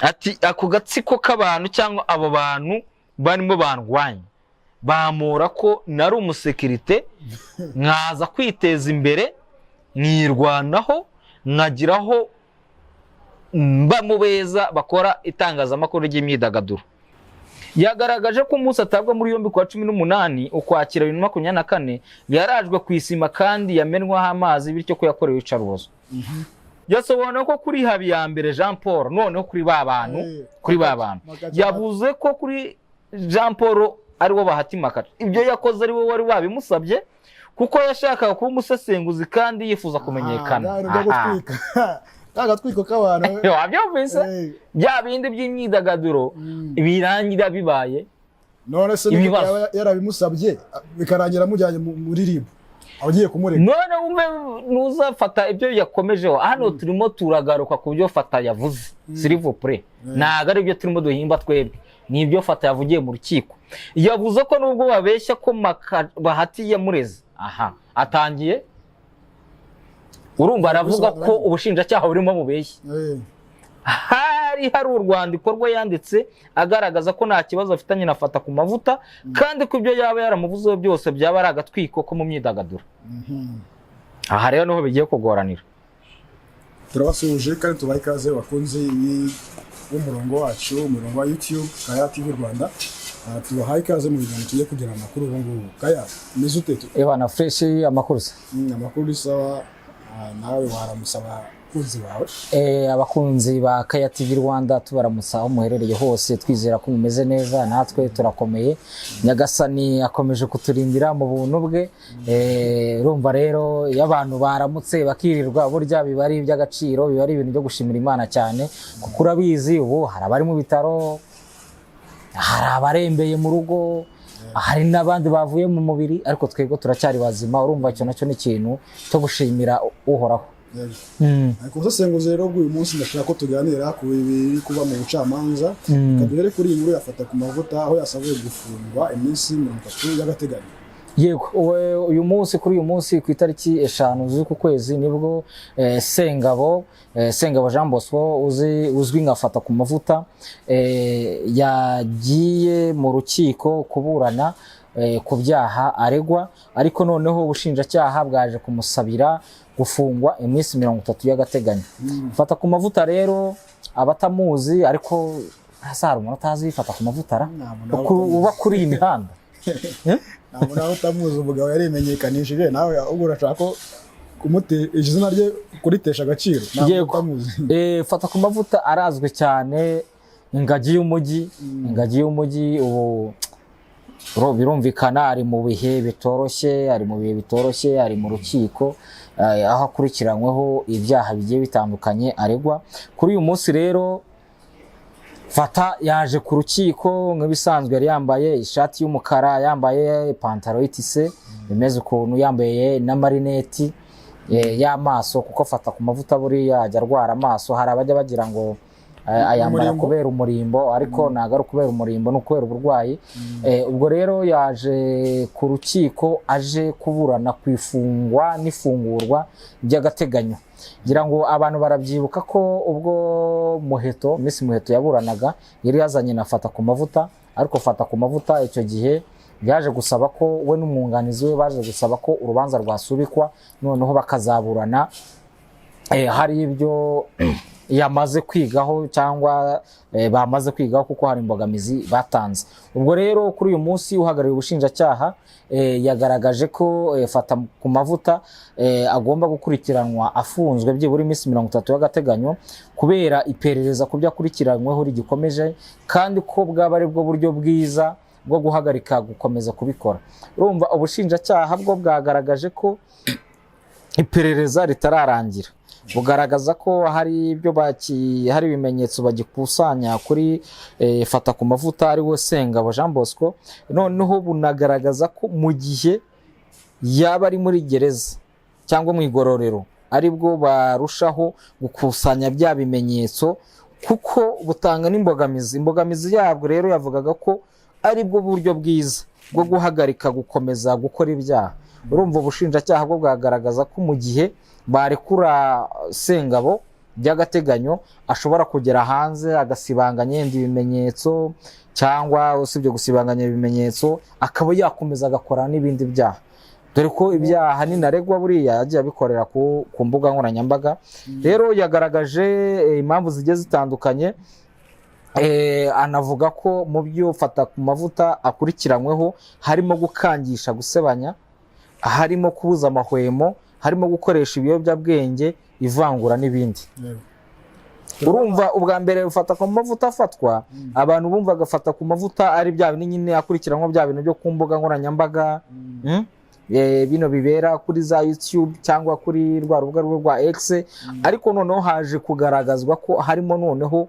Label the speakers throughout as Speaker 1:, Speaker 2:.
Speaker 1: ati ako gatsiko k'abantu cyangwa abo bantu barimo bandwanya bamura ko nari umusekirite nkaza kwiteza imbere mwirwanaho nkagiraho mba mu beza bakora itangazamakuru ry'imyidagaduro. Yagaragaje ko umunsi atabwa muri yombi kwa 18 ukwakira 2024 yarajwe ku isima kandi yamenwaho amazi bityo ko yakorewe icarubozo. Yasobanura ko kuri Habiyambere Jean Paul noneho kuri babantu yavuze ko kuri Jean Paul ari wo bahatimaka ibyo yakoze ari we wari wabimusabye kuko yashakaga kuba umusesenguzi kandi yifuza kumenyekana.
Speaker 2: Agatwiko k'abantu
Speaker 1: wabyumvise bya bindi by'imyidagaduro birangira bibaye
Speaker 2: none se yarabimusabye bikarangira mujyanye muri ribu agiye kumureka.
Speaker 1: None umwe nuzafata ibyo yakomejeho hano turimo turagaruka ku byo Fata yavuze s'il vous plaît naga ari byo turimo duhimba twebwe ni ibyo Fata yavugiye mu rukiko. Yavuze ko nubwo babeshya ko Bahati yamureze atangiye urumva aravuga ko ubushinjacyaha burimo mubeshya. Hari urwandiko rwe yanditse agaragaza ko nta kibazo afitanye na Fata ku mavuta kandi ko ibyo yaba yaramuvuzeho byose byaba ari agatwiko ko mu myidagaduro. Aha rero niho bigiye kugoranira.
Speaker 2: Turabasuje kandi tubaye ikaze bakunzi b'umurongo wacu umurongo wa YouTube Kaya TV Rwanda. Tubahaye ikaze mu bintu tugiye kugira amakuru ubu ngubu. Kaya mizute
Speaker 1: Ebana fresh amakuru
Speaker 2: amakuru sawa nawe waramusaba kunzi wawe
Speaker 1: abakunzi ba Kaya TV Rwanda tubaramusa aho muherereye hose twizera ko mumeze neza natwe turakomeye Nyagasani akomeje kuturindira mu buntu bwe urumva rero y'abantu baramutse bakirirwa burya bibari by'agaciro bibari ibintu byo gushimira Imana cyane kuko urabizi ubu hari abari mu bitaro hari abarembeye mu rugo hari n'abandi bavuye mu mubiri ariko twego turacyari bazima urumva cyo nacyo ni ikintu cyo gushimira uhoraho.
Speaker 2: Ariko senguze rero uyu munsi ndashaka ko tuganira ku bibiri kuba mu bucamanza kaduhere kuri inkuru yafata ku mavuta aho yasabwe gufungwa iminsi 30 y'agateganyo.
Speaker 1: Yego uyu munsi kuri uyu munsi ku itariki 5 z'uku kwezi nibwo Sengabo Jean Bosco uzwi nka Fata ku mavuta yagiye mu rukiko kuburana ku byaha aregwa ariko noneho ubushinjacyaha bwaje kumusabira gufungwa iminsi 30 y'agateganyo. Fata ku mavuta rero abatamuzi ariko hasara umuntu atazi Fata ku mavuta uba kuri iyi mihanda
Speaker 2: naho utamuzi umugabo yarimenyekanishije nawe ubwo urashaka ko izina rye kuritesha agaciro
Speaker 1: Fata ku mavuta arazwe cyane ingagi y'umujyi ubu birumvikana ari mu bihe bitoroshye ari mu rukiko aho akurikiranyweho ibyaha bigiye bitandukanye aregwa. Kuri uyu munsi rero Fata yaje ku rukiko nk'ibisanzwe yari yambaye ishati y'umukara yambaye ipantaro y'itise bimeze ukuntu yambaye na marineti y'amaso kuko Fata ku mavuta buriya ajya arwara amaso hari abajya bagira ngo ayambara kubera umurimbo ariko nagaru kubera umurimbo no kubera uburwayi. Ubwo rero yaje ku rukiko aje kuburana kwifungwa n'ifungurwa by'agateganyo. Ngira ngo abantu barabyibuka ko ubwo Miss Muheto yaburanaga yari yazanye na Fata ku mavuta ariko Fata ku mavuta icyo gihe yaje gusaba ko we n'umwunganizi we baje gusaba ko urubanza rwasubikwa noneho bakazaburana hari ibyo yamaze kwigaho cyangwa bamaze kwigaho kuko hari imbogamizi batanze. Ubwo rero kuri uyu munsi uhagarariye ubushinjacyaha yagaragaje ko Fata ku mavuta agomba gukurikiranwa afunzwe byibura iminsi 30 y'agateganyo kubera iperereza ku byo akurikiranyweho rigikomeje kandi ko bwaba ari bwo buryo bwiza bwo guhagarika gukomeza kubikora. Urumva ubushinjacyaha bwo bwagaragaje ko iperereza ritararangira bugaragaza ko hari ibyo hari ibimenyetso bagikusanya kuri Fata ku mavuta ari we Sengabo Jean Bosco noneho bunagaragaza ko mu gihe yaba ari muri gereza cyangwa mu igororero aribwo barushaho gukusanya bya bimenyetso kuko butanga n'imbogamizi yabwo rero yavugaga ko aribwo buryo bwiza bwo guhagarika gukomeza gukora ibyaha. Urumva ubushinjacyaha bwo bwagaragaza ko mu gihe barekura Sengabo by'agateganyo ashobora kugera hanze agasibanganya yenda ibimenyetso, cyangwa usibye gusibanganya ibimenyetso akaba yakomeza agakora n'ibindi byaha, dore ko ibyaha ninaregwa buriya yagiye abikorera ku mbuga nkoranyambaga. Rero yagaragaje impamvu zigiye zitandukanye, anavuga ko mu byo Fatakumavuta akurikiranyweho harimo gukangisha, gusebanya, harimo kubuza amahwemo, harimo gukoresha ibiyobyabwenge, ivangura n'ibindi. Urumva ubwa mbere Fatakumavuta afatwa, abantu bumvaga Fatakumavuta ari bya bintu nyine akurikiranwa bya bintu byo ku mbuga nkoranyambaga, bino bibera kuri za YouTube cyangwa kuri rwa rubuga rwa X, ariko noneho haje kugaragazwa ko harimo noneho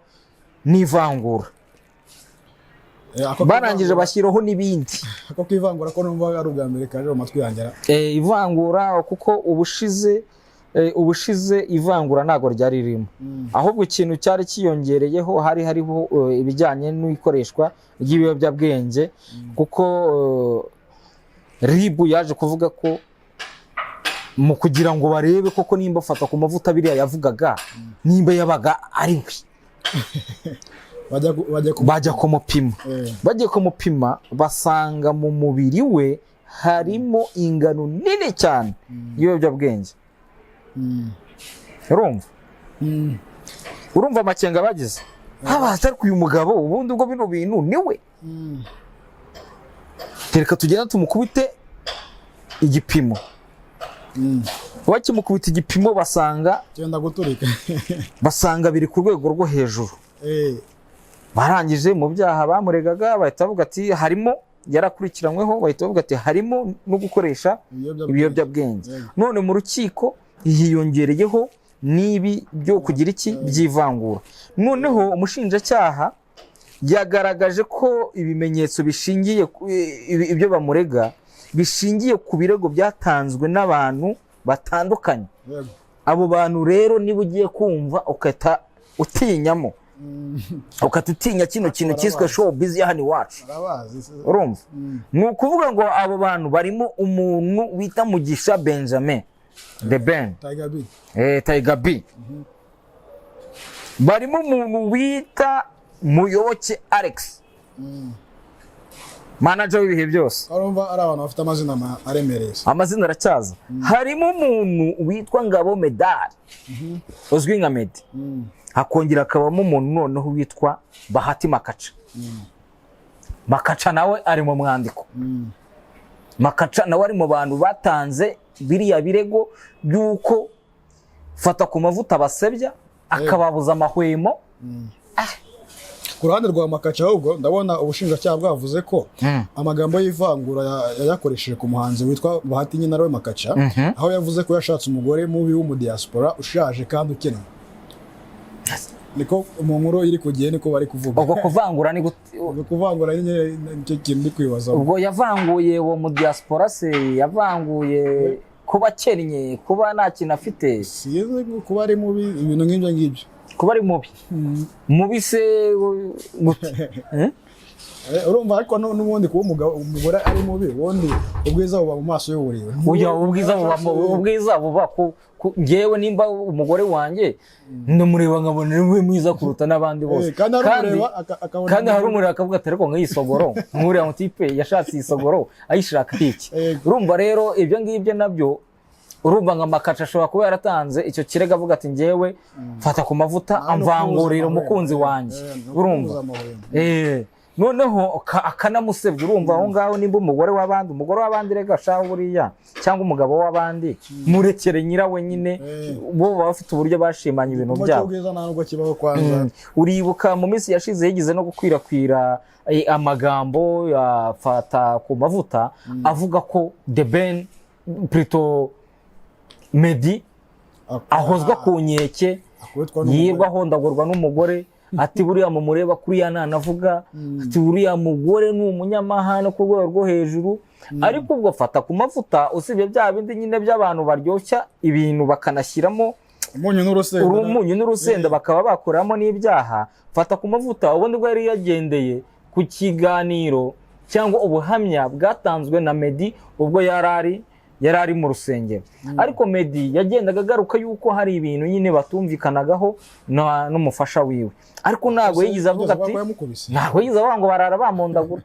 Speaker 1: n'ivangura, barangije bashyiraho n'ibindi.
Speaker 2: Ako kwivangura ko numva ari ubwa mbere kaje mu matwi yanjye.
Speaker 1: Ivangura kuko ubushize ivangura ntago ryari ririmo, ahubwo ikintu cyari kiyongereyeho hariho ibijyanye n'ikoreshwa ry'ibiyobyabwenge, kuko RIB yaje kuvuga ko mu kugira ngo barebe koko nimba Fatakumavuta biriya yavugaga nimba yabaga ari we, bajya kumupima. Bagiye kumupima basanga mu mubiri we harimo ingano nini cyane y'ibiyobyabwenge. Urumva amakenga bagize, habaza uyu mugabo ubundi ubwo bino bintu niwe, reka tugenda tumukubite igipimo. Bakimukubita igipimo basanga
Speaker 2: cyenda guturika,
Speaker 1: basanga biri ku rwego rwo hejuru. Barangije mu byaha bamuregaga bahita bavuga ati harimo, yarakurikiranyweho, bahita bavuga ati harimo no gukoresha ibiyobyabwenge. None mu rukiko hiyongereyeho n'ibi byo kugira iki by'ivangura. Noneho umushinjacyaha yagaragaje ko ibimenyetso bishingiye ibyo bamurega bishingiye ku birego byatanzwe n'abantu batandukanye. Abo bantu rero niba ugiye kumva ukata utinyamo, ukata utinya kino kintu cyiswe showbiz ya hano iwacu, urumva ni ukuvuga ngo abo bantu barimo umuntu wita Mugisha Benjamin The Ben, Tiger B, barimo umuntu wita Muyoboke Alex, manager w'ibihe byose.
Speaker 2: Urumva ari abantu bafite amazina aremereye,
Speaker 1: amazina aracyaza. Harimo umuntu witwa Ngabo Medal, uzwi nka Medi. Hakongera akabamo umuntu noneho witwa Bahati Makaca. Makaca nawe ari mu mwandiko. Makaca nawe ari mu bantu batanze biriya birego by'uko Fatakumavuta basebya akababuza amahwemo.
Speaker 2: Ku ruhande rwa Makaca ahubwo ndabona ubushinjacyaha bwavuze ko amagambo y'ivangura yayakoresheje ku muhanzi witwa Bahati nyine nawe Makaca, aho yavuze ko yashatse umugore mubi w'umudiaspora ushaje kandi ukennye. Niko mu nkuru iri kugiye niko bari kuvuga.
Speaker 1: Ubwo kuvangura ni
Speaker 2: kuvangura nyine nicyo kintu ndi kwibaza.
Speaker 1: Ubwo yavanguye uwo mu diaspora se, yavanguye kuba akennye, kuba nta kintu afite,
Speaker 2: size kuba ari mubi, ibintu nk'ibyo ngibyo,
Speaker 1: kuba ari mubi. Mubi se
Speaker 2: urumva ariko n'ubundi kuba umugore ari mubi, ubundi ubwiza buba mu maso y'uburiro.
Speaker 1: Oya, ubwiza buba ngewe nimba umugore wanjye ndamureba nkabona niwe mwiza kuruta n'abandi bose, kandi hari umureba akavuga ati ariko nk'iyisogoro nk'uriya mutipe yashatse iyisogoro ayishaka iki. Urumva rero ibyo ngibyo nabyo, urumva nka Makaca ashobora kuba yaratanze icyo kirego avuga ati ngewe Fatakumavuta amvangurira umukunzi wanjye, urumva noneho akanamusebya. Urumva aho ngaho nimba umugore w'abandi rega shaho buriya, cyangwa umugabo w'abandi murekere nyirawe nyine, bo baba bafite uburyo bashimanye ibintu byabo. Uribuka mu minsi yashize yigize no gukwirakwira amagambo ya Fatakumavuta avuga ko The Ben plutôt Medi ahozwa ku nkeke, yirwa ahondagurwa n'umugore, ati buriya mumureba kuriya nanavuga, ati buriya mugore ni umunyamahane ku rwego rwo hejuru. Ariko ubwo Fatakumavuta usibye bya bindi nyine by'abantu baryoshya ibintu bakanashyiramo umunyu n'urusenda bakaba bakoramo n'ibyaha, Fatakumavuta ubundi bwo yari yagendeye ku kiganiro cyangwa ubuhamya bwatanzwe na Medi ubwo yarari yari ari mu rusengero. Ariko Meddy yagendaga agaruka yuko hari ibintu nyine batumvikanagaho n'umufasha wiwe, ariko ntabwo yigize avuga ati, ntabwo yigize avuga ngo barara bamondagura.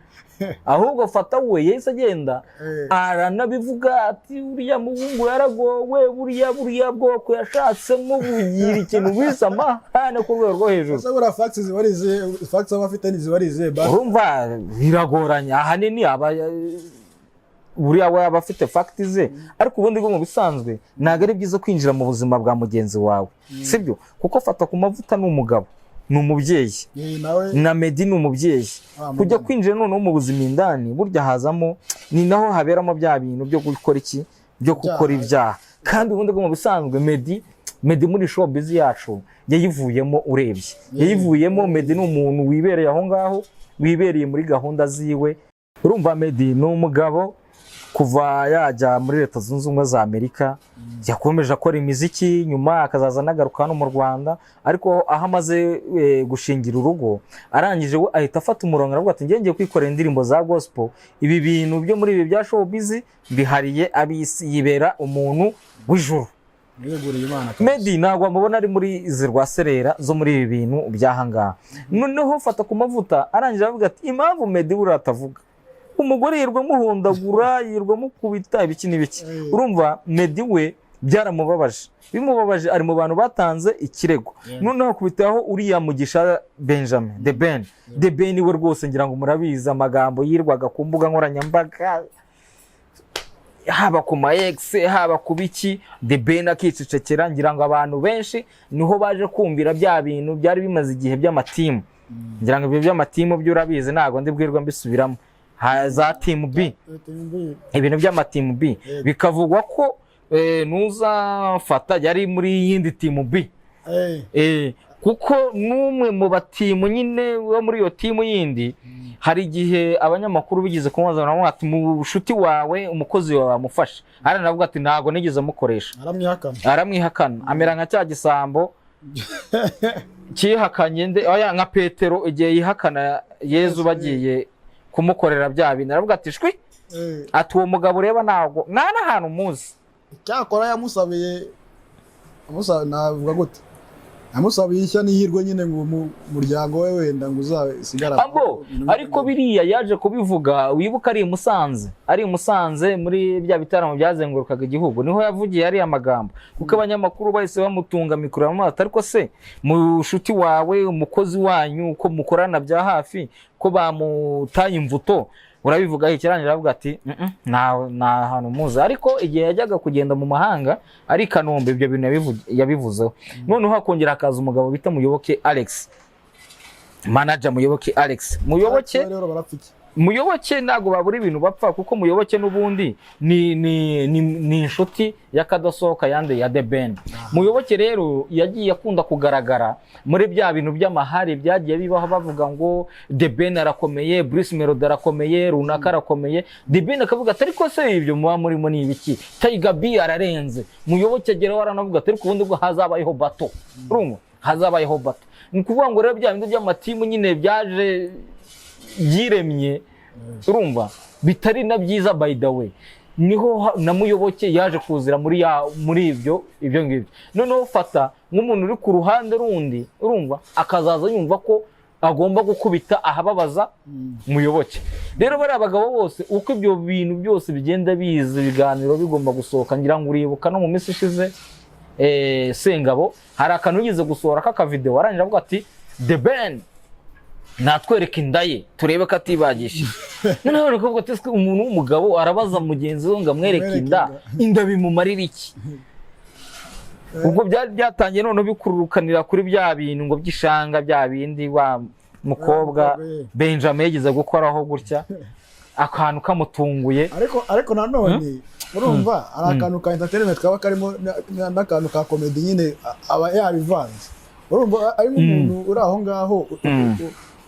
Speaker 1: Ahubwo fata we yahise agenda aranabivuga ati uriya muhungu yaragowe, buriya bwoko yashatsemo bugira ikintu bise amahane ku rwego rwo hejuru.
Speaker 2: Sabura facts zibarize, facts abafite nizibarize ba.
Speaker 1: Urumva biragoranye ahanini buriya we abafite fact ze, ariko ubundi bwo mu bisanzwe ntago ari byiza kwinjira mu buzima bwa mugenzi wawe, sibyo? Kuko fata ku mavuta n'umugabo n'umubyeyi, na Meddy n'umubyeyi, kujya kwinjira noneho mu buzima indani burya hazamo, ni naho haberamo bya bintu byo gukora iki, byo gukora ibyaha. Kandi ubundi bwo mu bisanzwe Meddy muri showbiz yacu yayivuyemo, urebye yayivuyemo. Meddy ni umuntu wibereye aho ngaho, wibereye muri gahunda ziwe. Urumva Meddy ni umugabo kuva yajya muri Leta Zunze Ubumwe za Amerika yakomeje akora imiziki, nyuma akazaza nagaruka hano mu Rwanda, ariko aho amaze gushingira urugo arangije we ahita afata umurongo aravuga ati ngiye kwikorera indirimbo za gospel, ibi bintu byo muri ibi bya showbiz bihariye abisi, yibera umuntu w'ijuru. Meddy ntabwo amubona ari muri izi rwaserera zo muri ibi bintu byahangaha. Noneho fata ku mavuta arangije avuga ati impamvu Meddy buriya atavuga, umugore yirwa muhondagura, yirwa mukubita ibiki n'ibiki. Urumva Meddy we byaramubabaje, bimubabaje, ari mu bantu batanze ikirego. Noneho kubitaho uriya Mugisha Benjamin, The Ben we rwose ngira ngo murabizi amagambo yirwaga ku mbuga nkoranyambaga, haba ku ma X haba ku biki, The Ben akicecekera. Ngira ngo abantu benshi niho baje kumvira bya bintu byari bimaze igihe by'amatimu. Ngira ngo ibyo by'amatimu byo urabizi, ntago ndibwirwa mbisubiramo. Za Team B, ibintu by'amatimu B bikavugwa ko nuzafata yari muri yindi Team B, kuko numwe mu batimu nyine wo muri iyo timu yindi. Hari igihe abanyamakuru bigize kumwazana ngo ati mu bushuti wawe umukozi wawe amufasha, aranavuga ati ntago nigeze mukoresha. Aramwihakana amera nka cya gisambo cyihakanye nka Petero igihe yihakana Yezu bagiye kumukorera bya bintu. Aravuga ati shwi, ati uwo mugabo ureba ntago n'ahantu muzi.
Speaker 2: Cyakora yamusabiye navuga gute, yamusabiye ishya n'ihirwe nyine ngo mu muryango we wenda ngo uzasigara.
Speaker 1: Ariko biriya yaje kubivuga, wibuka ari Musanze muri bya bitaramo byazengurukaga igihugu, niho yavugiye ari amagambo. Kuko abanyamakuru bahise bamutunga mikoro amata, ariko se mu shuti wawe umukozi wanyu ko mukorana bya hafi ko bamutaye imvuto urabivuga ikirangira avuga ati nta hantu muzi. Ariko igihe yajyaga kugenda mu mahanga ari Kanombe ibyo bintu yabivuzeho. Noneho hakongera akaza umugabo bita Muyoboke Alex, manager Muyoboke Alex. Muyoboke ntago babura ibintu bapfa, kuko Muyoboke n'ubundi ni inshuti yakadasohoka yande ya The Ben. Muyoboke rero yagiye akunda kugaragara muri bya bintu by'amahari byagiye bibaho, bavuga ngo The Ben arakomeye, Bruce Melody arakomeye, runaka arakomeye. The Ben akavuga ati ariko se ibyo muba murimo ni ibiki, Tiger B ararenze. Muyoboke ageraho aranavuga ati ariko ubundi bwo hazabayeho bato, urumva hazabayeho bato. Ni kuvuga ngo rero bya bintu by'amatimu nyine byaje yiremye, urumva bitari na byiza. By the way, niho na Muyoboke yaje kuzira muri ibyo ngibyo. Noneho fata nk'umuntu uri ku ruhande rundi, urumva akazaza yumva ko agomba gukubita ahababaza Muyoboke. Rero bari abagabo bose uko ibyo bintu byose bigenda biza, ibiganiro bigomba gusohoka. Ngira ngo uribuka no mu minsi ishize Sengabo hari akantu yize gusohora k'aka video, arangije avuga ati The Ben natwereka inda ye turebe ko atibagishije. Noneho nakavuga ati umuntu w'umugabo arabaza mugenzi we ngo amwereke inda bimumarira iki? Ubwo byatangiye noneho bikururukanira kuri bya bintu ngo byishanga bya bindi wa mukobwa Benjamin yagize gukoraho gutya akantu kamutunguye.
Speaker 2: Ariko nanone urumva ari akantu ka entertainment kaba karimo n'akantu ka comedy nyine aba yabivanze. Urumva ari umuntu uri aho ngaho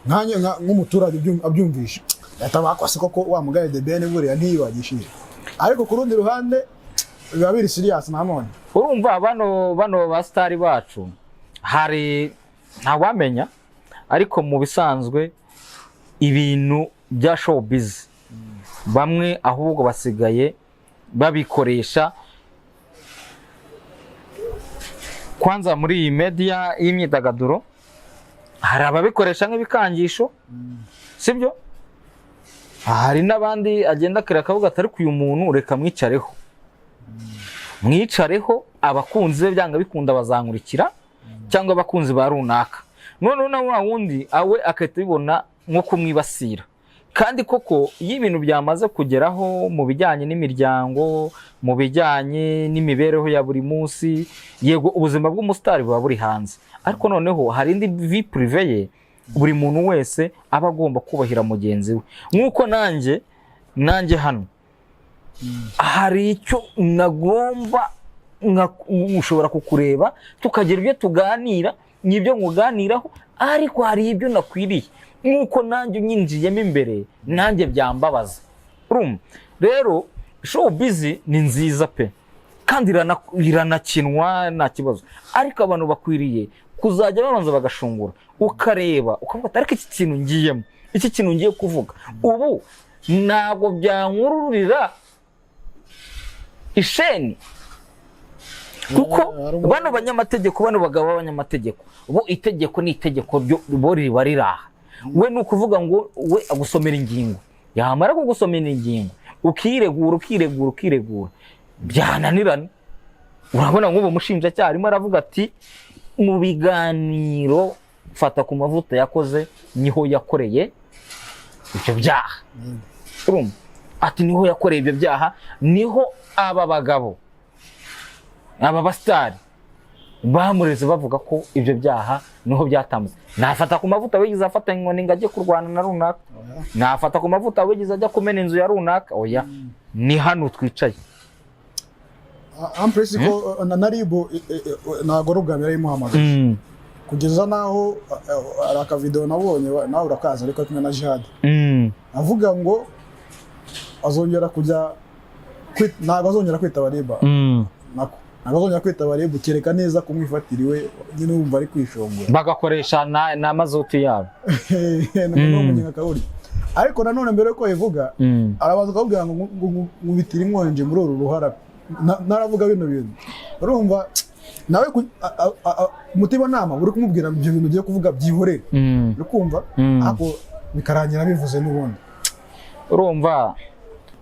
Speaker 2: nk'umuturage abyumvisha yatabakwase koko wa mugaye The Ben buriya ntiyibagishije. Ariko ku rundi ruhande biba biri serious nanone.
Speaker 1: Urumva bano ba star bacu hari ntawamenya, ariko mu bisanzwe ibintu bya showbiz bamwe ahubwo basigaye babikoresha kwanza muri iyi media y'imyidagaduro. Hari ababikoresha nk'ibikangisho, sibyo? Hari n'abandi agenda akira akavuga atari ku uyu muntu reka mwicareho, mwicareho, abakunzi be byanga bikunda bazankurikira cyangwa abakunzi ba runaka. None na wa wundi awe akahita bibona nko kumwibasira. Kandi koko iyo ibintu byamaze kugeraho mu bijyanye n'imiryango, mu bijyanye n'imibereho ya buri munsi, yego ubuzima bw'umusitari buba buri hanze, ariko noneho hari indi vie prive ye buri muntu wese aba agomba kubahira mugenzi we. Nk'uko nanjye hano hari icyo nagomba ushobora kukureba tukagira ibyo tuganira, n'ibyo nkuganiraho, ariko hari ibyo nakwiriye nk'uko nanjye unyinjiyemo imbere nanjye byambabaza. Rero showbiz ni nziza pe, kandi iranakinwa nta kibazo, ariko abantu bakwiriye kuzajya babanza bagashungura, ukareba ukavuga ariko iki kintu ngiyemo, iki kintu ngiye kuvuga ubu ntabwo byankururira isheni. Kuko bano banyamategeko, bano bagabo b'abanyamategeko, bo itegeko ni itegeko bo riba riraha. We ni ukuvuga ngo we agusomera ingingo, yamara kugusomera ingingo ukiregura byananirana. Urabona nk'ubu umushinjacyaha arimo aravuga ati mu biganiro Fata ku Mavuta yakoze niho yakoreye ibyo byaha. Ati niho yakoreye ibyo byaha, niho aba bagabo, aba basitari bamureze bavuga ko ibyo byaha niho byatambutse. Nafata ku Mavuta wigeze afata inkoni ngo ajye kurwana na runaka, nafata ku Mavuta wigeze ajya kumena inzu ya runaka, oya, ni hano twicaye.
Speaker 2: Ampresi ko na Ribu ntago rugabira imuhamagaye kugeza naho ari akavideo nabonye nawe urakaza, ariko kumwe na Jihad avuga ngo azongera kujya ntago azongera kwitaba Riba, ntago azongera kwitaba Ribu, kereka neza kumwifatiriwe nyine wumva ari kwishongora, bagakoresha na mazutu yabo n'umunyenga kaburi. Ariko nanone mbere ko ivuga arabanza akabwira ngo ngubitira inkonje muri uru ruhara, naravuga bino bintu. Urumva nawe mutima nama uri kumubwira ibyo bintu ugiye kuvuga byihorere, ukumva ako bikarangira bivuze n'ubundi.
Speaker 1: Urumva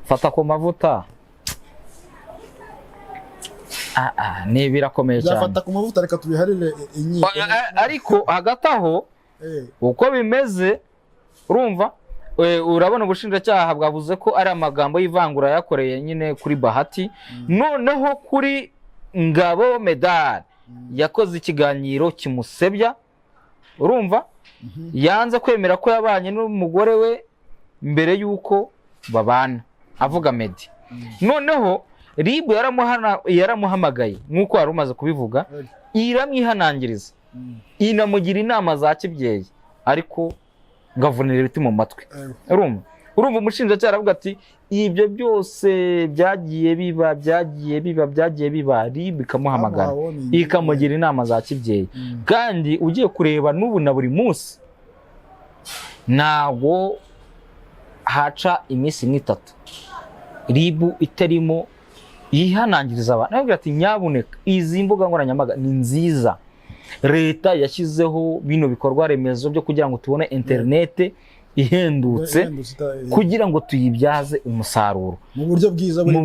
Speaker 1: Fata ku Mavuta ni birakomeye cyane.
Speaker 2: Fata ku Mavuta reka tubiharire inyiko,
Speaker 1: ariko hagati aho uko bimeze, urumva urabona ubushinjacyaha bwavuze ko ari amagambo y'ivangura yakoreye nyine kuri Bahati. Noneho kuri Ngabo Medal yakoze ikiganiro kimusebya, urumva yanze kwemera ko yabanye n'umugore we mbere yuko babana, avuga Meddy. Noneho Ribu yaramuhamagaye nk'uko wari umaze kubivuga, iramwihanangiriza, inamugira inama za kibyeyi, ariko ngavunira ibiti mu matwi. Urumva umushinjacyaha aravuga ati ibyo byose byagiye biba, Ribu ikamuhamagara ikamugira inama za kibyeyi. Kandi ugiye kureba n'ubu na buri munsi ntabwo haca iminsi n'itatu Ribu itarimo yihanangiriza abantu, aravuga ati nyabuneka izi mbuga nkoranyambaga ni nziza, leta yashyizeho bino bikorwa remezo byo kugira ngo tubone interinete ihendutse kugira ngo tuyibyaze umusaruro mu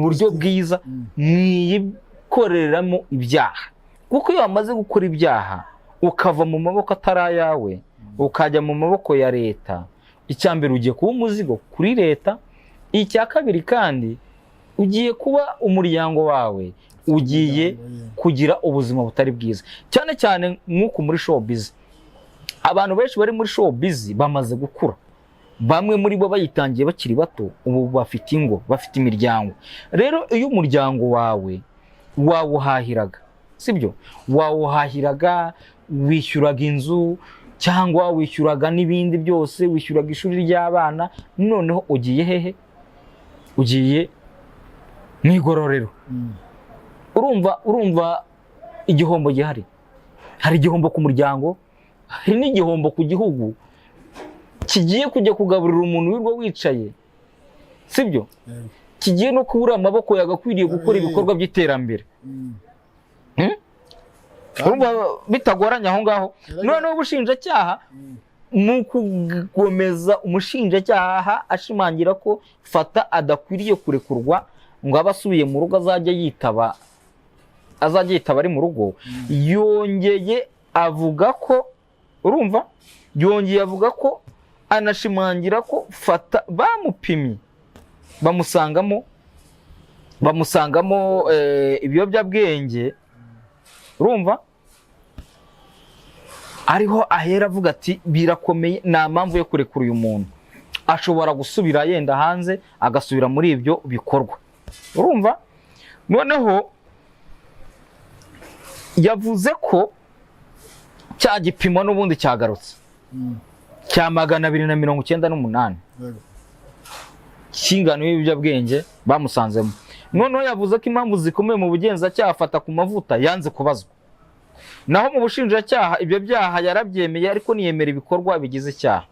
Speaker 1: buryo bwiza, mwikoreramo ibyaha. Kuko iyo wamaze gukora ibyaha ukava mu maboko atari ayawe ukajya mu maboko ya leta, icya mbere ugiye kuba umuzigo kuri leta, icya kabiri kandi ugiye kuba umuryango wawe ugiye kugira ubuzima butari bwiza. Cyane cyane nk'uko muri showbiz, abantu benshi bari muri showbiz bamaze gukura, bamwe muri bo bayitangiye bakiri bato, ubu bafite ingo, bafite imiryango. Rero iyo umuryango wawe wawuhahiraga, sibyo, wawuhahiraga, wishyuraga inzu cyangwa wishyuraga n'ibindi byose, wishyuraga ishuri ry'abana, noneho ugiye hehe? Ugiye mu igororero. Urumva igihombo gihari. Hari igihombo ku muryango, hari n'igihombo ku gihugu kigiye kujya kugaburira umuntu wirwa wicaye, sibyo? kigiye no kubura amaboko yagakwiriye gukora ibikorwa by'iterambere. Urumva bitagoranye aho ngaho. Noneho ubushinjacyaha mu kugomeza umushinjacyaha ashimangira ko Fata adakwiriye kurekurwa ngo abasubiye mu rugo azajya yitaba ari mu rugo, yongeye avuga ko anashimangira ko Fata bamupimye bamusangamo ibiyobyabwenge, urumva ariho ahera avuga ati birakomeye, nta mpamvu yo kurekura uyu muntu, ashobora gusubira yenda hanze agasubira muri ibyo bikorwa, urumva. Noneho yavuze ko cya gipimo n'ubundi cyagarutse cya 298 cy'ingano y'ibiyobyabwenge bamusanzemo. Noneho yavuze ko impamvu zikomeye mu bugenzacyaha Fata ku mavuta yanze kubazwa, naho mu bushinjacyaha ibyo byaha yarabyemeye ariko niyemera ibikorwa bigize icyaha.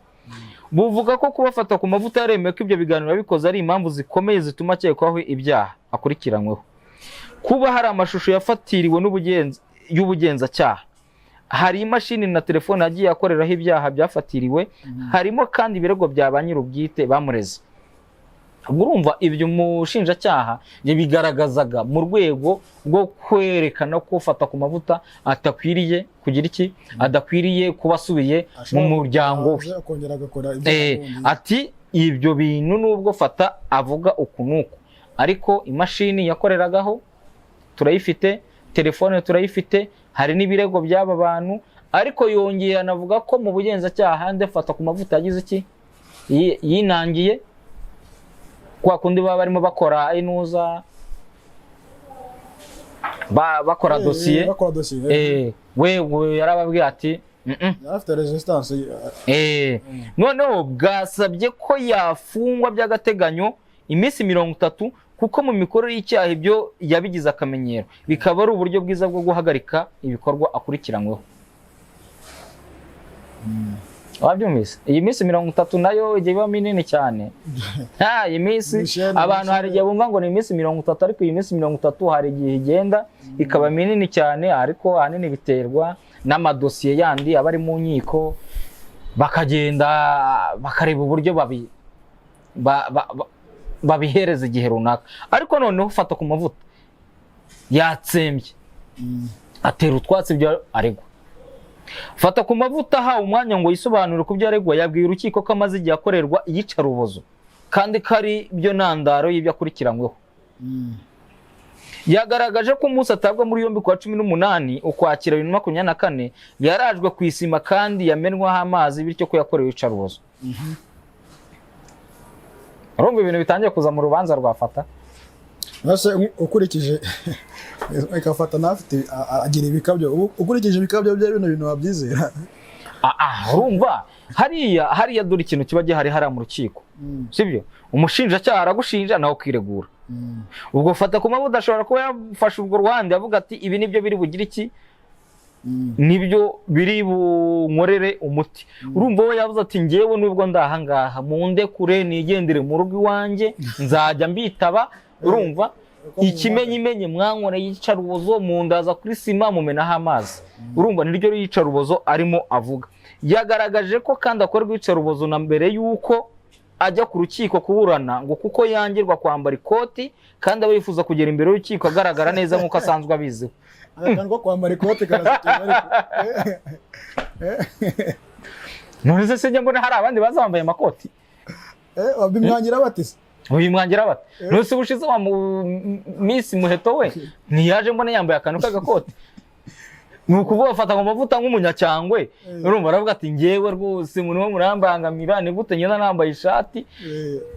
Speaker 1: Buvuga ko kuba Fata ku mavuta yaremeye ko ibyo biganiro bikoze ari impamvu zikomeye zituma akekwaho ibyaha akurikiranyweho. Kuba hari amashusho yafatiriwe y'ubugenzacyaha, hari imashini na telefone agiye akoreraho ibyaha byafatiriwe, harimo kandi ibirego bya ba nyir'ubwite bamureze. Urumva ibyo umushinjacyaha yabigaragazaga mu rwego rwo kwerekana ko Fata ku mavuta atakwiriye kugira iki, adakwiriye kuba asubiye mu muryango we. Ati ibyo bintu nubwo Fata avuga uku nuko, ariko imashini yakoreragaho turayifite, telefone turayifite, hari n'ibirego by'aba bantu, ariko yongeye anavuga ko mu bugenzacyaha hande Fata ku mavuta yagize iki, yinangiye kwa kundi baba barimo bakora inuza bakora dosiye, we yarababwiye ati
Speaker 2: afite resistance.
Speaker 1: Noneho bwasabye ko yafungwa by'agateganyo iminsi 30 kuko mu mikorere y'icyaha ibyo yabigize akamenyero, bikaba ari uburyo bwiza bwo guhagarika ibikorwa akurikiranyweho. Wabyumvise? Iyi minsi 30 nayo igiye iba minini cyane. Iyi minsi abantu hari igihe bumva ngo ni iminsi 30, ariko iyi minsi 30 hari igihe igenda ikaba minini cyane, ariko ahanini biterwa n'amadosiye yandi aba ari mu nkiko, bakagenda bakareba uburyo babihereza igihe runaka. Ariko noneho Fata ku mavuta yatsembye, atera utwatsi ibyo aregwa. Fata ku mavuta hawe umwanya ngo yisobanure ku byo aregwa, yabwiye urukiko ko amaze igihe akorerwa iyicarubozo kandi kari byo ntandaro y'ibyo akurikiranyweho. Yagaragaje ko umunsi atabwa muri yombi kwa 18 Ukwakira 2024 yarajwe ku isima kandi yamenwaho amazi, bityo ko yakorewe iyicarubozo. Urumva ibintu bitangiye kuza mu rubanza rwa Fata.
Speaker 2: Nase ukurikije Fata nafite agira ibikabyo, ukurikije ibikabyo bya bintu wabyizera.
Speaker 1: Urumva hariya dore ikintu kiba gihari hari mu rukiko, sibyo? Umushinjacyaha aragushinja naho kwiregura. Ubwo Fata ku mavuta ashobora kuba yafashe ubwo Rwanda yavuga ati ibi nibyo biri bugira iki, nibyo biri bunkorere umuti. Urumva we yavuze ati ngewe nubwo ndahangaha munde kure nigendere mu rugo iwanjye nzajya mbitaba. Urumva ikimenyimenye mwankoreye iyicarubozo mundaza kuri sima mumenaho amazi. Urumva niryo yicarubozo arimo avuga. Yagaragaje ko kandi akorwa iyicarubozo na mbere yuko ajya ku rukiko kuburana, ngo kuko yangirwa kwambara ikoti kandi aba yifuza kugera imbere y'urukiko agaragara neza nk'uko asanzwe abiziho.
Speaker 2: Ngo kwambara ikoti karasitira.
Speaker 1: None se mbona hari abandi bazambaye amakoti.
Speaker 2: Wabimwangira batise.
Speaker 1: Uyimwangira bate? Nose bushize wa Miss Muheto we ntiyaje mbona yambaye akantu k'agakoti. Nukuvuga Fata ku mavuta nk'umunyacyangwe. Urumva aravuga ati ngewe rwose umuntu wo murambangamira ni gute ngenda nambaye ishati,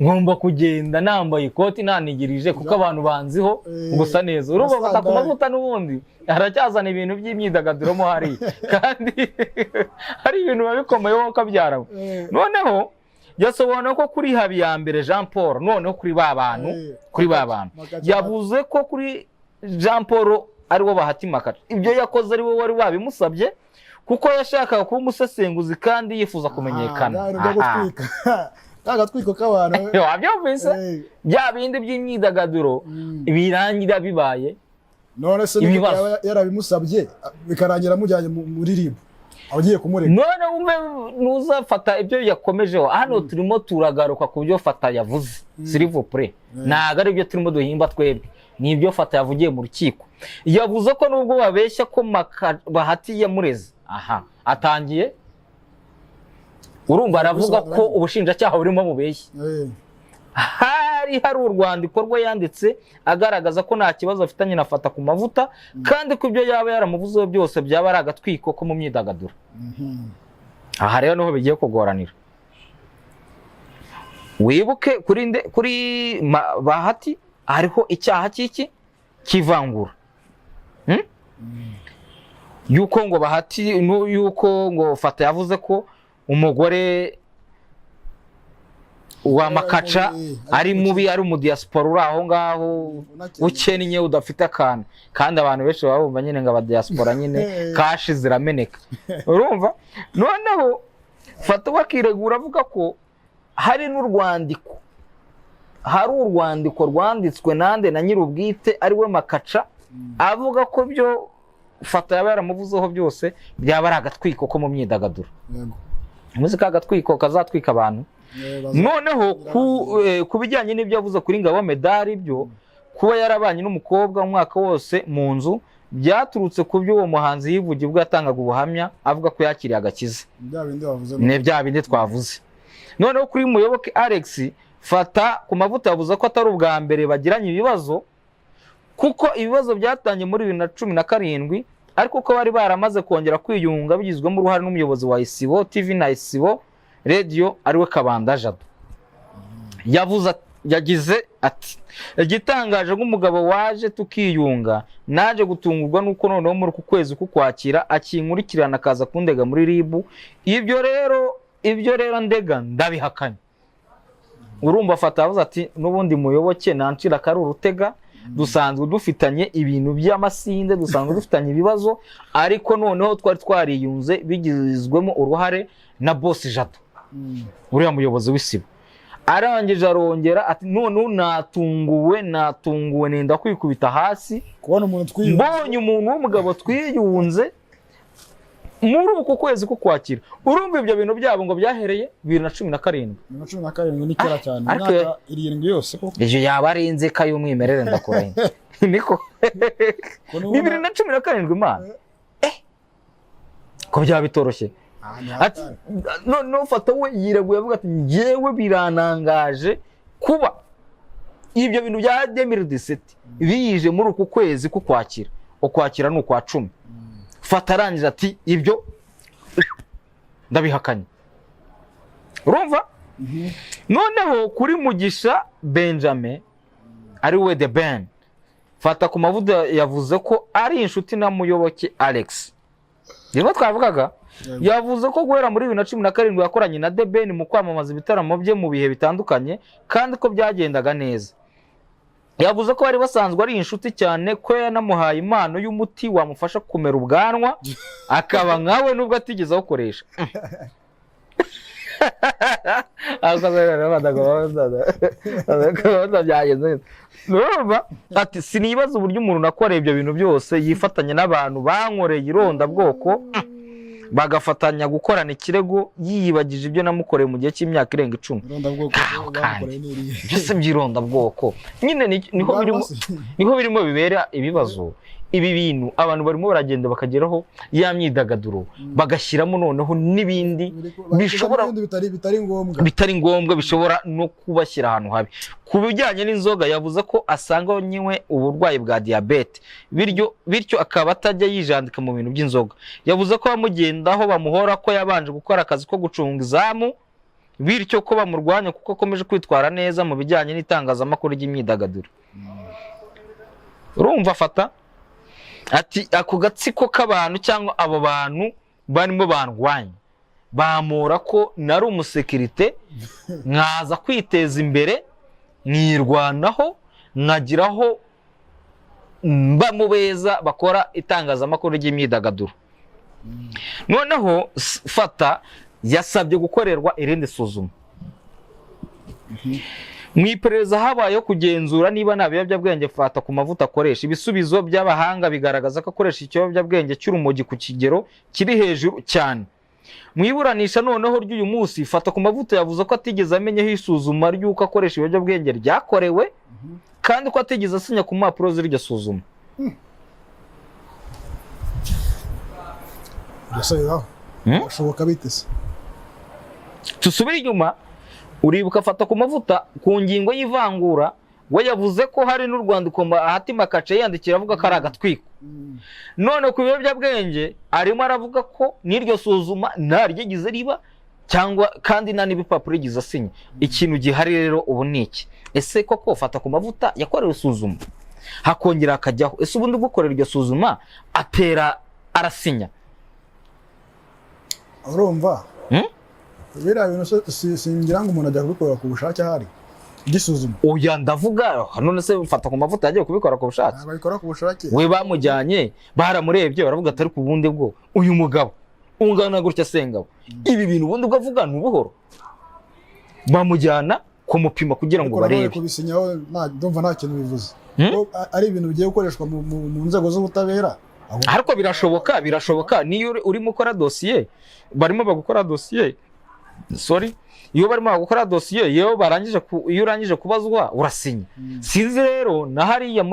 Speaker 1: ngomba kugenda nambaye ikoti nanigirije kuko abantu banziho gusa neza. Urumva Fata ku mavuta n'ubundi aracyazana ibintu by'imyidagaduro mo hari kandi hari ibintu babikomeyeho kabyarawe. Noneho yasobanura ko kuri Habiyambere Jean Paul, noneho kuri ba bantu yavuze ko kuri Jean Paul ari wo Bahati Makaca ibyo yakoze ari we wari wabimusabye kuko yashakaga kuba umusesenguzi kandi yifuza kumenyekana.
Speaker 2: kagatwiko k'abantu
Speaker 1: wabyumvise bya bindi by'imyidagaduro birangira bibaye
Speaker 2: none se niba yarabimusabye bikarangira mujyanye muri ribu abagiye kumurega
Speaker 1: none umve nuzafata ibyo yakomejeho hano turimo turagaruka ku byo Fata yavuze s'il vous plaît ntago ari byo turimo duhimba twebwe ni ibyo Fata yavugiye mu rukiko yavuze ko nubwo babeshya ko Bahati yamureze atangiye urumva aravuga ko ubushinjacyaha burimo mubeshya hari urwandiko rwe yanditse agaragaza ko nta kibazo afitanye na Fata ku mavuta kandi ko ibyo yaba yaramuvuzeho byose byaba ari agatwiko ko mu myidagaduro aha rero niho bigiye kugoranira wibuke kuri Bahati hariho icyaha cy'iki kivangura yuko ngo Bahati yuko ngo Fata yavuze ko umugore wa Makaca ari mubi ari mu diaspora uri aho ngaho ukennye udafite akantu kandi abantu benshi babumva nyine ngo aba diaspora nyine kashi zirameneka urumva noneho Fata wakiregura avuga ko hari n'urwandiko rwanditswe nande na nyir'ubwite ari we Makaca avuga ko byo Fata yaba yaramuvuzeho byose byaba ari agatwiko ko mu myidagaduro muzi ka agatwiko kazatwika abantu noneho ku bijyanye n'ibyo yavuze kuri Ngabo Medali byo kuba yarabanye n'umukobwa umwaka wose mu nzu byaturutse ku byo uwo muhanzi yivugiye ubwo yatangaga ubuhamya avuga ko yakiriye agakiza bya bindi twavuze noneho kuri Muyoboke Alex Fata ku mavuta yavuze ko atari ubwa mbere bagiranye ibibazo kuko ibibazo byatangiye muri 2017 ariko ko bari baramaze kongera kwiyunga bigizwemo uruhare n'umuyobozi wa Isibo TV na Isibo Radio ariwe Kabanda Jado yagize ati igitangaje nk'umugabo waje tukiyunga naje gutungurwa nuko noneho muri ku kwezi kukwakira akinkurikirana akaza kundega muri ribu ibyo rero ndega ndabihakanye urumva Fata yavuze ati n'ubundi Muyoboke nancira kari urutega dusanzwe dufitanye ibintu by'amasinde dusanzwe dufitanye ibibazo ariko noneho twari twariyunze bigizwemo uruhare na boss Jado uriya muyobozi w'Isibo arangije arongera ati noneho natunguwe nenda kwikubita hasi
Speaker 2: kubona umuntu twiyunze
Speaker 1: mbonye umuntu w'umugabo twiyunze muri uko kwezi ko kwakira urumva ibyo bintu byabo ngo byahereye 2017
Speaker 2: ni kera cyane imyaka 7 yose koko
Speaker 1: ejo yaba ari inzeka y'umwimerere ndakuraye niko 2017 imana ko byaba bitoroshye ati no Fata we yireguye avuga ati ngewe biranangaje kuba ibyo bintu bya 2017 biyije muri uko kwezi ko kwakira ukwakira ni ukwa 10 Fata arangije ati ibyo ndabihakanye urumva noneho kuri Mugisha Benjamin ari we The Ben Fata ku mavuta yavuze ko ari inshuti na Muyoboke Alex niba twavugaga yavuze ko guhera muri 2017 yakoranye na The Ben mu kwamamaza ibitaramo bye mu bihe bitandukanye kandi ko byagendaga neza yavuze ko bari basanzwe ari inshuti cyane ko yanamuhaye impano y'umuti wamufasha kumera ubwanwa akaba nkawe nubwo atigeze awukoresha ati sinibaza uburyo umuntu nakoreye ibyo bintu byose yifatanya n'abantu bankoreye ironda bwoko bagafatanya gukorana ikirego yiyibagije ibyo namukoreye mu gihe cy'imyaka irenga 10 byose byironda bwoko nyine niho birimo bibera ibibazo ibi bintu abantu barimo baragenda bakageraho ya myidagaduro bagashyiramo noneho n'ibindi bishobora bitari ngombwa bishobora no kubashyira ahantu habi ku bijyanye n'inzoga yavuze ko asanga nyewe uburwayi bwa diabete bityo akaba atajya yijandika mu bintu by'inzoga yavuze ko bamugendaho bamuhora ko yabanje gukora akazi ko gucunga izamu bityo ko bamurwanya kuko akomeje kwitwara neza mu bijyanye n'itangazamakuru ry'imyidagaduro urumva Fata ati ako gatsiko k'abantu cyangwa abo bantu barimo bandwanya bamura ko nari umusekirite nkaza kwiteza imbere mwirwanaho nkagiraho mba mu beza bakora itangazamakuru ry'imyidagaduro noneho Fata yasabye gukorerwa irindi suzuma mu iperereza habayeho kugenzura niba nta biyobyabwenge fata ku mavuta akoresha. Ibisubizo by'abahanga bigaragaza ko akoresha ikiyobyabwenge cy'urumogi ku kigero kiri hejuru cyane. Mu iburanisha noneho ry'uyu munsi fata ku mavuta yavuze ko atigeze amenyeho isuzuma ry'uko akoresha ibiyobyabwenge ryakorewe kandi ko atigeze asinya ku mpapuro z'iryo suzuma.
Speaker 2: Birashoboka bite se?
Speaker 1: Tusubire inyuma, uribuka fata ku mavuta ku ngingo y'ivangura we yavuze ko hari n'urwandiko Hatima Kace yandikira avuga ko ari agatwiko. None ku biyobyabwenge arimo aravuga ko n'iryo suzuma ntaryigize riba cyangwa kandi nta n'ibipapuro yigize asinya. Ikintu gihari rero ubu ni iki? Ese koko fata ku mavuta yakorewe isuzuma hakongera akajyaho, ese ubundi gukorera iryo suzuma atera arasinya?
Speaker 2: Urumva biriya bintu singira ngo umuntu ajya kubikora ku bushake ahari gisuzuma.
Speaker 1: Oya ndavuga none se fata ku mavuta yagiye kubikora ku bushake?
Speaker 2: Abikora ku bushake.
Speaker 1: We bamujyanye baramurebye baravuga atari ku bundi bwo uyu mugabo ungana gutya Sengabo, ibi bintu ubundi bwo avuga ni ubuhoro. Bamujyana kumupima kugira ngo barebe.
Speaker 2: Kubisinyaho ndumva nta kintu bivuze. Ari ibintu bigiye gukoreshwa mu nzego z'ubutabera.
Speaker 1: Ariko birashoboka niyo urimo ukora dosiye, barimo bagukora dosiye, iyo barimo bagukora dosiye, iyo urangije kubazwa urasinya. Sinzi rero na hariya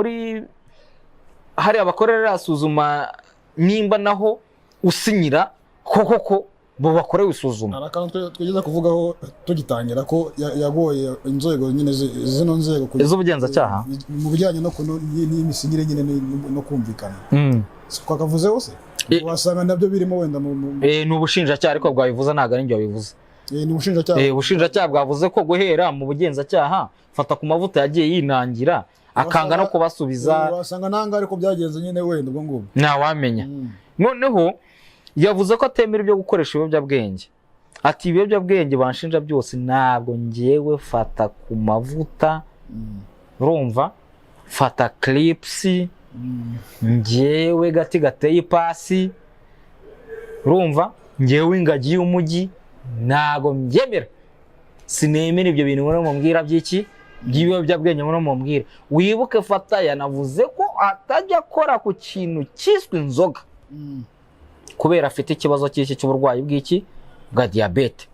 Speaker 1: hari abakorera asuzuma nimba naho usinyira koko bo bakorewe isuzuma.
Speaker 2: Arakantu twigeze kuvugaho tugitangira ko yagoye inzego nyine zino nzego
Speaker 1: z'ubugenzacyaha
Speaker 2: mu bijyanye no n'imisigire nyine no kumvikana. Twakavuze hose wasanga nabyo birimo wenda
Speaker 1: ni ubushinjacyaha ariko bwabivuze ntago ari njye wabivuze.
Speaker 2: Ni ubushinjacyaha.
Speaker 1: Ubushinjacyaha bwavuze ko guhera mu bugenzacyaha fata ku mavuta yagiye yinangira akanga no kubasubiza.
Speaker 2: Wasanga nanga ariko byagenze nyine wenda ubwo ngubwo
Speaker 1: ntawamenya. Noneho yavuze ko atemera ibyo gukoresha ibiyobyabwenge. Ati ibiyobyabwenge banshinja byose ntabwo ngewe fata ku mavuta, urumva, fata clips, ngewe gati gateye ipasi, urumva, ngewe ingagi y'umujyi ntabwo mbyemera. Sinemera ibyo bintu muri mumbwira by'iki by'ibiyobyabwenge muri mumbwira. Wibuke fata yanavuze ko atajya akora ku kintu cyiswe inzoga kubera afite ikibazo cy'iki cy'uburwayi bw'iki bwa diabete.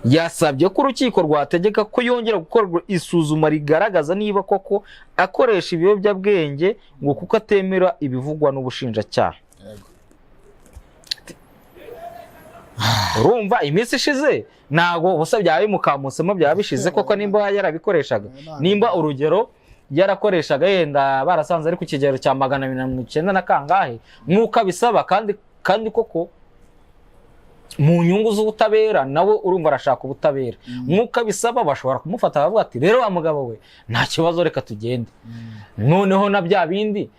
Speaker 1: Yasabye ko urukiko rwategeka ko yongera gukorwa isuzuma rigaragaza niba koko akoresha ibiyobyabwenge ngo kuko atemera ibivugwa n'ubushinjacyaha. Urumva iminsi ishize ntago busa byawe mukamusemo byaba bishize koko nimba yarabikoreshaga, nimba urugero yarakoreshaga yenda barasanze ari ku kigero cya 290 na kangahe nk'uko abisaba kandi koko mu nyungu z'ubutabera nawe urumva arashaka ubutabera nk'uko abisaba bashobora kumufata bavuga ati rero wa mugabo we nta kibazo reka tugende. Noneho na bya bindi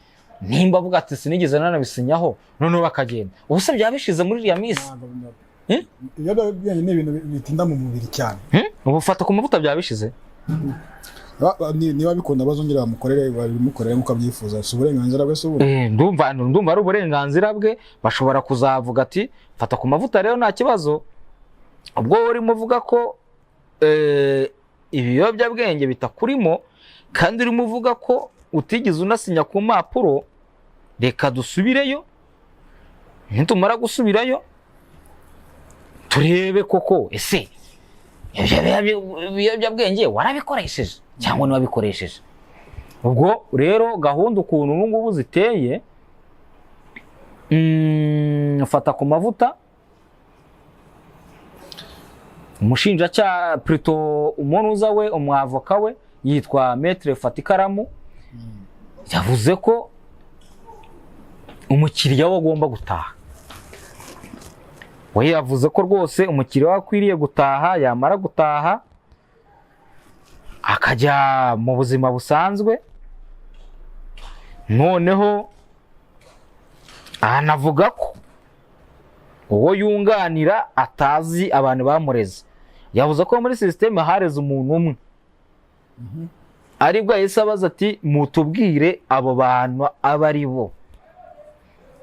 Speaker 1: nimba avuga ati sinigeze nanabisinyaho noneho bakagenda. Ubuse byabishize muri iriya minsi.
Speaker 2: Iyo ni ibintu bitinda mu mubiri cyane.
Speaker 1: Ubu fata ku mavuta byabishize.
Speaker 2: Niba bikunda bazongera bamukorere babimukorere nk'uko abyifuza. Si uburenganzira bwe se ubu?
Speaker 1: Ndumva ari uburenganzira bwe. Bashobora kuzavuga ati fata ku mavuta rero nta kibazo. Ubwo urimo uvuga ko ibiyobyabwenge bitakurimo kandi urimo uvuga ko utigeze unasinya ku mpapuro, reka dusubireyo. Nitumara gusubirayo turebe koko ese ibiyobyabwenge warabikoresheje cyangwa ntiwabikoresheje. Ubwo rero gahunda ukuntu ubu ngubu ziteye, fata ku mavuta umushinjacyaha plutôt umunuza we umwavoka we yitwa Maître Fatikaramu yavuze ko umukiriya we agomba gutaha. We yavuze ko rwose umukiriya we akwiriye gutaha, yamara gutaha akajya mu buzima busanzwe. Noneho anavuga ko uwo yunganira atazi abantu bamureze. Yavuze ko muri systeme hareze umuntu umwe aribwo yahise abaza ati mutubwire abo bantu abari bo.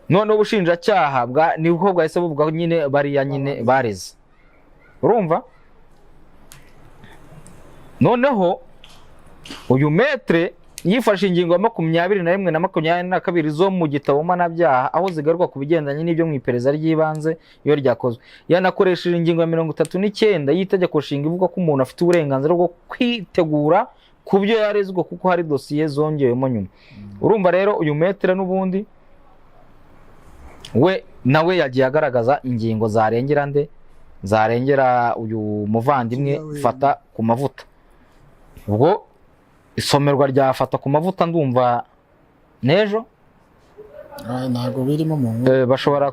Speaker 1: None ubushinjacyaha nibwo bwahise buvuga nyine bariya nyine bareze. Urumva noneho uyu metre yifashe ingingo ya 21 na 22 zo mu gitabo mpanabyaha aho zigaruka ku bigendanye n'ibyo mu iperereza ry'ibanze iyo ryakozwe. Yanakoresheje ingingo ya 39 y'itegeko nshinga ivuga ko umuntu afite uburenganzira bwo kwitegura ku byo yarezwe kuko hari dosiye zongewemo nyuma. Urumva rero uyu metre n'ubundi we nawe yagiye agaragaza ingingo zarengera uyu muvandimwe Fata ku mavuta. Ubwo isomerwa rya Fata ku mavuta ndumva nejo
Speaker 2: ntago birimo mu
Speaker 1: bashobora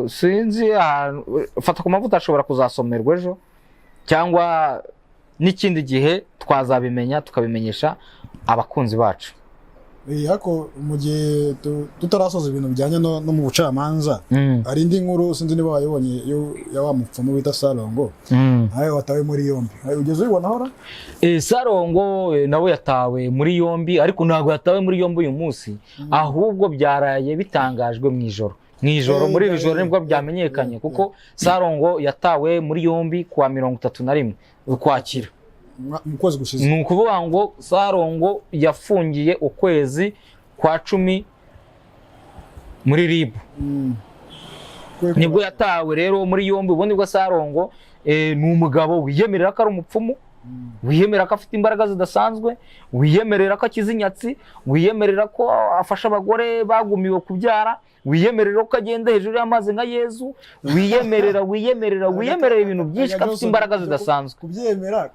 Speaker 1: sinzi Fata ku mavuta ashobora kuzasomerwa ejo cyangwa n'ikindi gihe twazabimenya tukabimenyesha abakunzi bacu.
Speaker 2: Hako mu gihe tutarasoza ibintu bijyanye no mu bucamanza hari indi nkuru sinzi niba wayibonye ya wa mupfumu bita Sarongo nawe watawe muri yombi. Ugeze ubibona hora?
Speaker 1: Sarongo nawe yatawe muri yombi ariko ntago yatawe muri yombi uyu munsi ahubwo byaraye bitangajwe mu ijoro muri iri joro nibwo byamenyekanye kuko Sarongo yatawe muri yombi kuwa 31 Ukwakira
Speaker 2: mu kwezi gushize.
Speaker 1: Ni ukuvuga ngo Sarongo yafungiye ukwezi kwa 10 muri RIB nibwo yatawe rero muri yombi. Ubundi bwo Sarongo ni umugabo wiyemerera ko ari umupfumu, wiyemerera ko afite imbaraga zidasanzwe, wiyemerera ko akiza inyatsi, wiyemerera ko afasha abagore bagumiwe kubyara, wiyemerera ko agenda hejuru y'amazi nka Yezu, wiyemerera ibintu byinshi ko afite imbaraga zidasanzwe.
Speaker 2: Kubyemera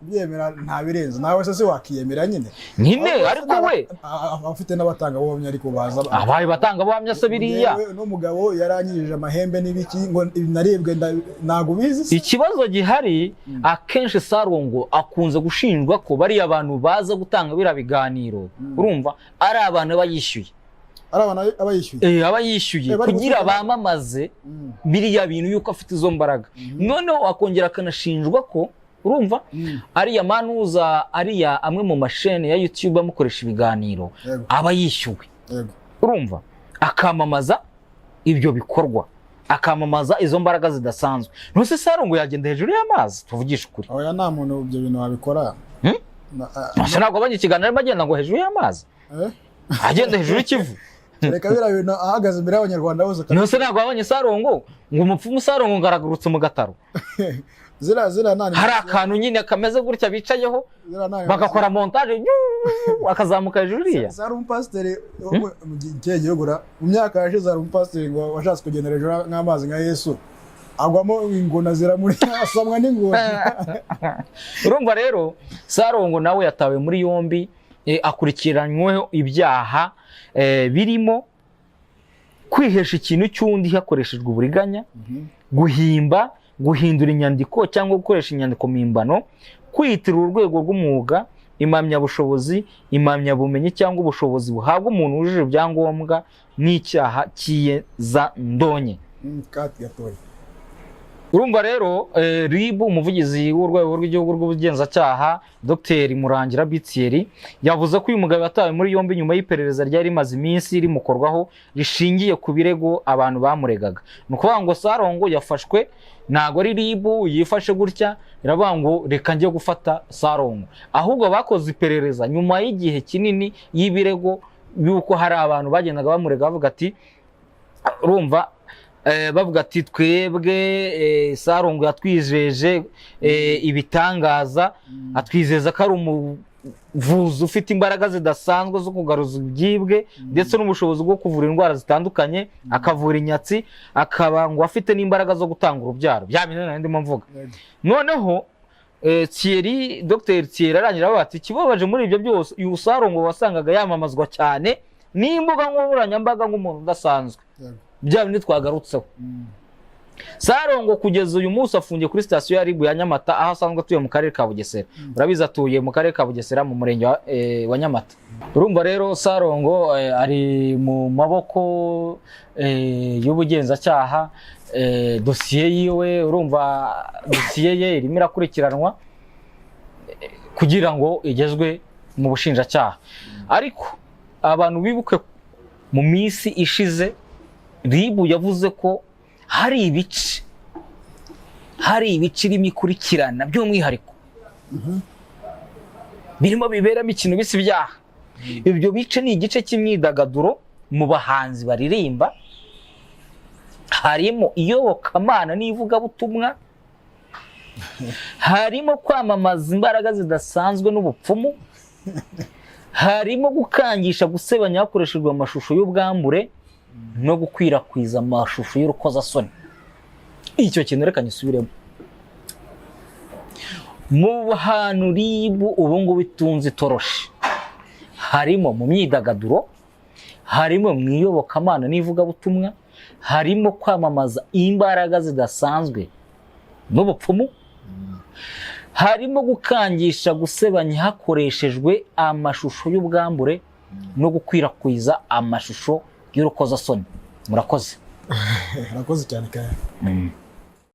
Speaker 2: nta birenze. Nawe se wakiyemera nyine
Speaker 1: ariko we
Speaker 2: afite n'abatanga buhamya ariko baza
Speaker 1: abaye batanga buhamya se biriya
Speaker 2: no mugabo yaranyirije amahembe n'ibiki ngo narebwe nago bizi.
Speaker 1: Ikibazo gihari akenshi Sarongo akunze gushinjwa ko bari abantu baza gutanga bira biganiro urumva ari abantu bayishyuye abayishyuye kugira bamamaze biriya bintu yuko afite izo mbaraga. Noneho akongera akanashinjwa ko urumva ariya manuza ariya amwe mu mashene ya YouTube amukoresha ibiganiro abayishyuwe urumva akamamaza ibyo bikorwa, akamamaza izo mbaraga zidasanzwe. Nose Sarongo yagenda hejuru y'amazi tuvugisha ukuri.
Speaker 2: Oya nta muntu ibyo bintu wabikora.
Speaker 1: Ntabwo abanye ikiganiro bagenda ngo hejuru y'amazi agenda hejuru y'ikivu.
Speaker 2: Reka bira bintu ahagaze imbere y'abanyarwanda bose.
Speaker 1: Nose ntabwo abanye Sarongo ngo umupfumu Sarongo ngaragurutse mu gataro.
Speaker 2: Zira nani
Speaker 1: hari akantu nyine kameze gutya bicayeho bagakora montage akazamuka hejuru riya.
Speaker 2: Zari umupasiteri mu gihe gihogora mu myaka yashize ari umupasiteri ngo washatse kugendera hejuru nk'amazi nka Yesu agwamo ingona ziramuri asamwa n'ingona.
Speaker 1: Urumva rero Sarongo nawe yatawe muri yombi akurikiranyweho ibyaha birimo kwihesha ikintu cy'undi hakoreshejwe uburiganya, guhimba, guhindura inyandiko cyangwa gukoresha inyandiko mpimbano, kwiyitirira urwego rw'umwuga, impamyabushobozi, impamyabumenyi cyangwa ubushobozi buhabwa umuntu wujuje ibyangombwa n'icyaha cy'iyezandonke. Urumva rero RIB umuvugizi w'urwego rw'igihugu rw'ubugenzacyaha Dr Murangira Bitieri yavuze ko uyu mugabo yatawe muri yombi nyuma y'iperereza ryari rimaze iminsi rimukorwaho rishingiye ku birego abantu bamuregaga. Ni ukuvuga ngo Sarongo yafashwe ntago ari RIB yifashe gutya iravuga ngo reka njye gufata Sarongo, ahubwo bakoze iperereza nyuma y'igihe kinini y'ibirego yuko hari abantu bagendaga bamurega bavuga ati urumva bavuga ati twebwe Sarongo yatwijeje ibitangaza, atwizeza ko ari umuvuzi ufite imbaraga zidasanzwe zo kugaruza ibyibwe ndetse n'ubushobozi bwo kuvura indwara zitandukanye, akavura inyatsi, akaba ngo afite n'imbaraga zo gutanga urubyaro. Bya bintu ndimo mvuga. Noneho Dr Thierry arangira avuga ati kibabaje muri ibyo byose uyu Sarongo wasangaga yamamazwa cyane n'imbuga nkoranyambaga nk'umuntu udasanzwe. Bya bindi twagarutseho. Sarongo kugeza uyu munsi afungiye kuri station ya RIB ya Nyamata aho asanzwe atuye mu karere ka Bugesera. Urabiza atuye mu karere ka Bugesera mu murenge wa Nyamata. Urumva rero Sarongo ari mu maboko y'ubugenzacyaha, dosiye yiwe urumva dosiye ye irimo irakurikiranwa kugira ngo igezwe mu bushinjacyaha. Ariko abantu bibuke mu minsi ishize RIB yavuze ko hari ibice irimo ikurikirana by'umwihariko birimo biberamo ikintu bisa ibyaha. Ibyo bice ni igice cy'imyidagaduro mu bahanzi baririmba, harimo iyobokamana n'ivugabutumwa, harimo kwamamaza imbaraga zidasanzwe n'ubupfumu, harimo gukangisha gusebanya hakoreshejwe amashusho y'ubwambure no gukwirakwiza amashusho y'urukozasoni. Icyo kintu reka nyisubiremo. Mu hantu ribu ubu ngubu itunze itoroshe, harimo mu myidagaduro, harimo mu iyobokamana n'ivugabutumwa, harimo kwamamaza imbaraga zidasanzwe n'ubupfumu, harimo gukangisha gusebanya hakoreshejwe amashusho y'ubwambure no gukwirakwiza amashusho y'urukozasoni. Murakoze.
Speaker 2: Urakoze cyane Kaya.